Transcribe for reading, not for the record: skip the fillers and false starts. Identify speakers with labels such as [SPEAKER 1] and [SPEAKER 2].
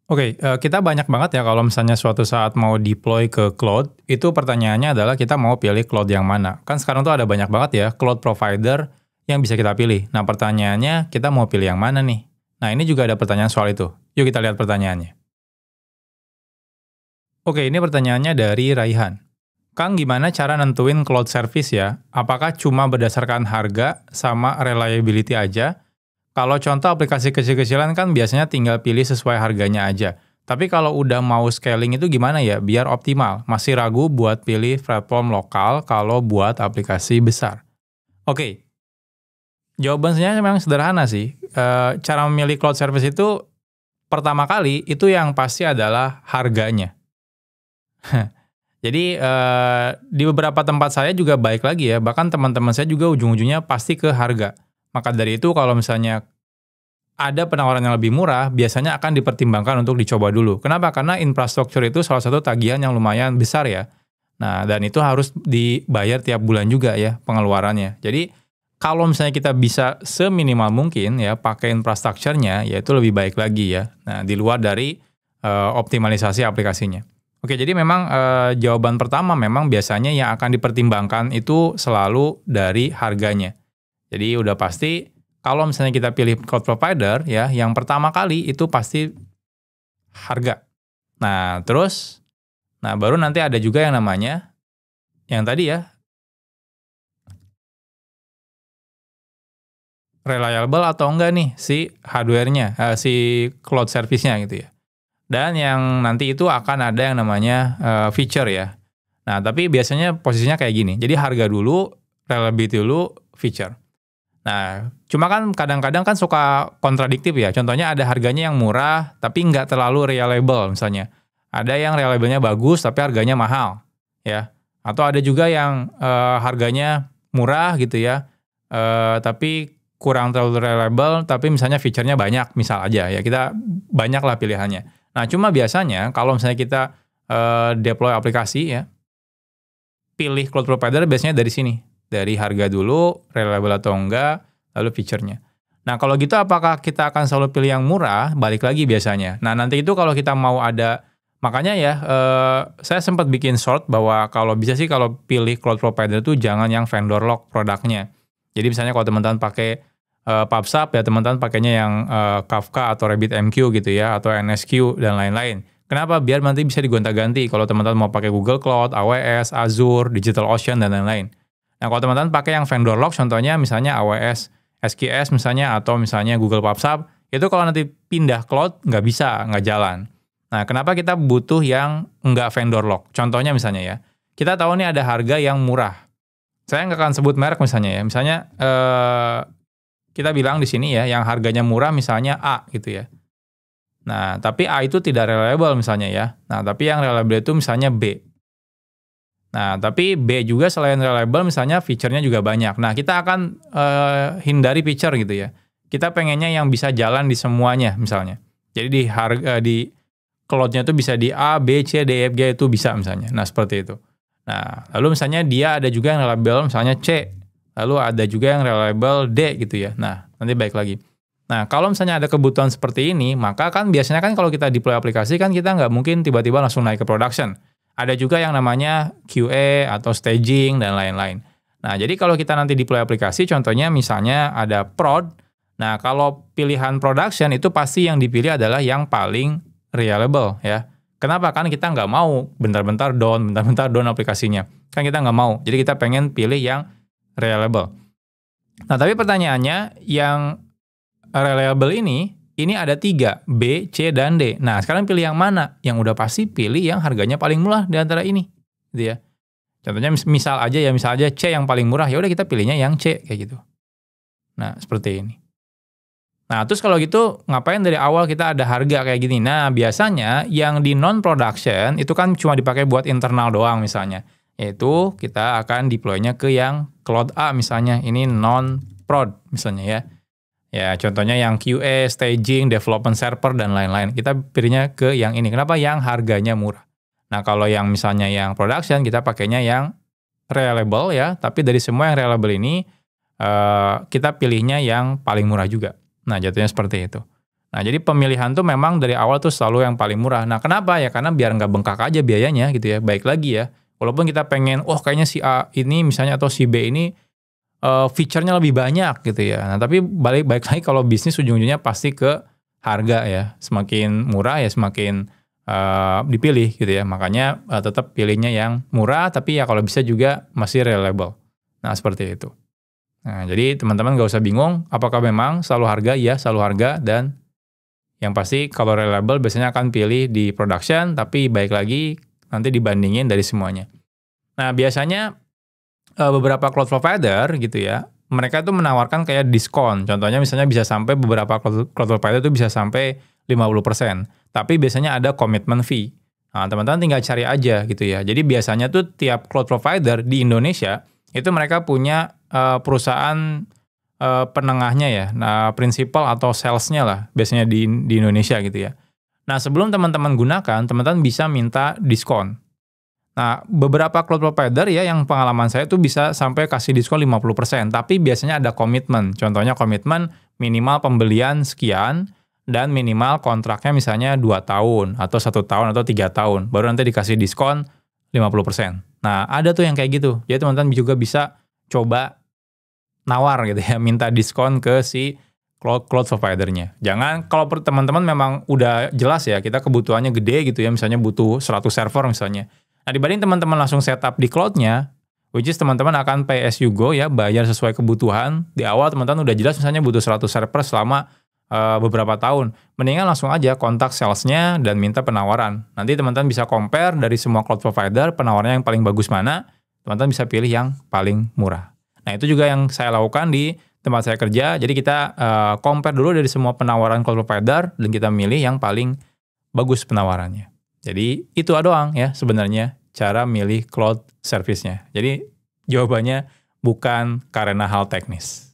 [SPEAKER 1] Oke, kita banyak banget ya kalau misalnya suatu saat mau deploy ke cloud, itu pertanyaannya adalah kita mau pilih cloud yang mana. Kan sekarang tuh ada banyak banget ya cloud provider yang bisa kita pilih. Nah, pertanyaannya kita mau pilih yang mana nih? Nah, ini juga ada pertanyaan soal itu. Yuk kita lihat pertanyaannya. Oke, ini pertanyaannya dari Raihan. Kang, gimana cara nentuin cloud service ya? Apakah cuma berdasarkan harga sama reliability aja? Kalau contoh aplikasi kecil-kecilan kan biasanya tinggal pilih sesuai harganya aja. Tapi kalau udah mau scaling itu gimana ya biar optimal? Masih ragu buat pilih platform lokal kalau buat aplikasi besar. Oke, jawabannya memang sederhana sih. Cara memilih cloud service itu pertama kali itu yang pasti adalah harganya. Jadi di beberapa tempat saya juga baik lagi ya, bahkan teman-teman saya juga ujung-ujungnya pasti ke harga. Maka dari itu kalau misalnya ada penawaran yang lebih murah, biasanya akan dipertimbangkan untuk dicoba dulu. Kenapa? Karena infrastruktur itu salah satu tagihan yang lumayan besar ya. Nah, dan itu harus dibayar tiap bulan juga ya pengeluarannya. Jadi, kalau misalnya kita bisa seminimal mungkin ya pakai infrastrukturnya, ya itu lebih baik lagi ya. Nah, di luar dari optimalisasi aplikasinya. Oke, jadi memang jawaban pertama memang biasanya yang akan dipertimbangkan itu selalu dari harganya. Jadi udah pasti kalau misalnya kita pilih cloud provider ya, yang pertama kali itu pasti harga. Nah, terus baru nanti ada juga yang namanya yang tadi ya, reliable atau enggak nih si hardware-nya, si cloud service-nya gitu ya. Dan yang nanti itu akan ada yang namanya feature ya. Nah, tapi biasanya posisinya kayak gini. Jadi harga dulu, reliability dulu, feature. Nah, cuma kan kadang-kadang kan suka kontradiktif ya. Contohnya ada harganya yang murah, tapi nggak terlalu reliable misalnya. Ada yang reliable-nya bagus, tapi harganya mahal. Ya. Atau ada juga yang harganya murah gitu ya, tapi kurang terlalu reliable, tapi misalnya feature-nya banyak, misal aja ya. Kita banyak lah pilihannya. Nah, cuma biasanya kalau misalnya kita deploy aplikasi ya, pilih cloud provider biasanya dari sini. Dari harga dulu, reliable atau enggak, lalu feature-nya. Nah, kalau gitu apakah kita akan selalu pilih yang murah? Balik lagi biasanya. Nah, nanti itu kalau kita mau ada, makanya ya, saya sempat bikin short bahwa kalau bisa sih kalau pilih cloud provider itu jangan yang vendor lock produknya. Jadi misalnya kalau teman-teman pakai PubSub ya teman-teman pakainya yang Kafka atau RabbitMQ gitu ya, atau NSQ dan lain-lain. Kenapa? Biar nanti bisa digonta-ganti kalau teman-teman mau pakai Google Cloud, AWS, Azure, DigitalOcean, dan lain-lain. Nah, kalau teman-teman pakai yang vendor lock, contohnya misalnya AWS, SQS misalnya, atau misalnya Google PubSub, itu kalau nanti pindah cloud, nggak bisa, nggak jalan. Nah, kenapa kita butuh yang nggak vendor lock? Contohnya misalnya ya, kita tahu nih ada harga yang murah. Saya nggak akan sebut merek misalnya ya. Misalnya, kita bilang di sini ya, yang harganya murah misalnya A gitu ya. Nah, tapi A itu tidak reliable misalnya ya. Nah, tapi yang reliable itu misalnya B. Nah, tapi B juga selain reliable misalnya feature-nya juga banyak. Nah, kita akan hindari feature gitu ya. Kita pengennya yang bisa jalan di semuanya misalnya. Jadi di harga di cloud-nya itu bisa di A, B, C, D, E, F, G itu bisa misalnya. Nah, seperti itu. Nah, lalu misalnya dia ada juga yang reliable misalnya C. Lalu ada juga yang reliable D gitu ya. Nah, nanti baik lagi. Nah, kalau misalnya ada kebutuhan seperti ini, maka kan biasanya kan kalau kita deploy aplikasi kan kita nggak mungkin tiba-tiba langsung naik ke production. Ada juga yang namanya QA atau staging dan lain-lain. Nah, jadi kalau kita nanti deploy aplikasi, contohnya misalnya ada prod. Nah, kalau pilihan production itu pasti yang dipilih adalah yang paling reliable ya. Kenapa? Kan kita nggak mau bentar-bentar down aplikasinya. Kan kita nggak mau. Jadi kita pengen pilih yang reliable. Nah, tapi pertanyaannya yang reliable ini ada 3, B, C, dan D. Nah, sekarang pilih yang mana? Yang udah pasti pilih yang harganya paling murah di antara ini. Gitu ya. Contohnya misal aja C yang paling murah, ya udah kita pilihnya yang C kayak gitu. Nah, seperti ini. Nah, terus kalau gitu ngapain dari awal kita ada harga kayak gini? Nah, biasanya yang di non-production itu kan cuma dipakai buat internal doang misalnya. Yaitu kita akan deploy-nya ke yang Cloud A misalnya. Ini non-prod misalnya ya. Ya, contohnya yang QA, staging, development server, dan lain-lain. Kita pilihnya ke yang ini. Kenapa? Yang harganya murah. Nah, kalau yang misalnya yang production, kita pakainya yang reliable ya. Tapi dari semua yang reliable ini, kita pilihnya yang paling murah juga. Nah, jatuhnya seperti itu. Nah, jadi pemilihan tuh memang dari awal tuh selalu yang paling murah. Nah, kenapa ya? Karena biar nggak bengkak aja biayanya gitu ya. Baik lagi ya, walaupun kita pengen, oh kayaknya si A ini misalnya atau si B ini feature-nya lebih banyak gitu ya. Nah, tapi balik lagi kalau bisnis ujung-ujungnya pasti ke harga ya. Semakin murah ya semakin dipilih gitu ya. Makanya tetap pilihnya yang murah, tapi ya kalau bisa juga masih reliable. Nah, seperti itu. Nah, jadi teman-teman nggak usah bingung, apakah memang selalu harga? Iya, selalu harga, dan yang pasti kalau reliable biasanya akan pilih di production, tapi baik lagi nanti dibandingin dari semuanya. Nah, biasanya beberapa cloud provider gitu ya, mereka tuh menawarkan kayak diskon. Contohnya misalnya bisa sampai beberapa cloud provider itu bisa sampai 50%. Tapi biasanya ada commitment fee. Nah, teman-teman tinggal cari aja gitu ya. Jadi biasanya tuh tiap cloud provider di Indonesia itu mereka punya perusahaan penengahnya ya, nah prinsipal atau salesnya lah biasanya di Indonesia gitu ya. Nah, sebelum teman-teman gunakan, teman-teman bisa minta diskon. Nah, beberapa cloud provider ya yang pengalaman saya tuh bisa sampai kasih diskon 50%, tapi biasanya ada komitmen. Contohnya komitmen minimal pembelian sekian dan minimal kontraknya misalnya 2 tahun atau 1 tahun atau 3 tahun. Baru nanti dikasih diskon 50%. Nah, ada tuh yang kayak gitu. Jadi teman-teman juga bisa coba nawar gitu ya, minta diskon ke si cloud provider-nya. Jangan kalau teman-teman memang udah jelas ya, kita kebutuhannya gede gitu ya, misalnya butuh 100 server misalnya. Nah, dibanding teman-teman langsung setup di cloud-nya, which is teman-teman akan pay as you go ya, bayar sesuai kebutuhan. Di awal teman-teman udah jelas misalnya butuh 100 server selama beberapa tahun. Mendingan langsung aja kontak sales-nya dan minta penawaran. Nanti teman-teman bisa compare dari semua cloud provider, penawarannya yang paling bagus mana, teman-teman bisa pilih yang paling murah. Nah, itu juga yang saya lakukan di tempat saya kerja. Jadi kita compare dulu dari semua penawaran cloud provider dan kita milih yang paling bagus penawarannya. Jadi itu doang ya sebenarnya cara milih cloud service-nya. Jadi jawabannya bukan karena hal teknis.